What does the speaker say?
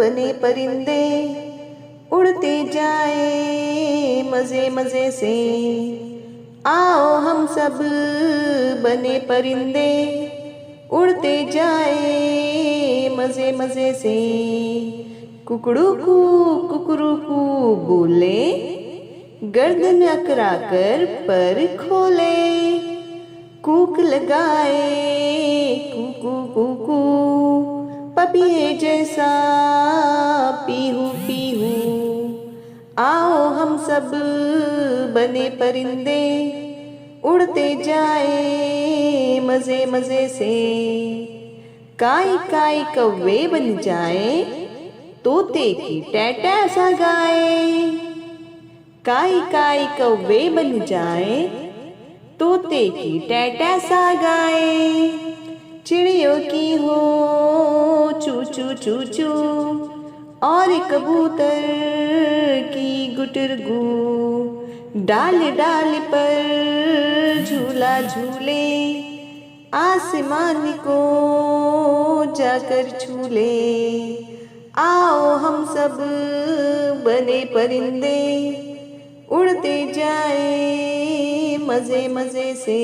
बने परिंदे, उड़ते जाए मज़े मज़े से। आओ हम सब बने परिंदे, उड़ते जाए मज़े मज़े से। कुकड़ूकू कुकरूकू बोले, गर्दन अकड़ा कर पर खोले। कूक लगाए कूकू कूकू, पपिए जैसा पीहू पीहू। आओ हम सब बने परिंदे, उड़ते जाए मज़े मज़े से। काई काई कौवे बन जाए, तोते की टैटा सा गाए। काई काई कौवे बन जाए, तोते की टैटा सा गाए। चिड़ियों की हो चू चू चू चू, और कबूतर की गुटर गू। डाल डाल पर झूला झूले, आसमान को जाकर छूले। आओ हम सब बने परिंदे, उड़ते जाए मज़े मज़े से।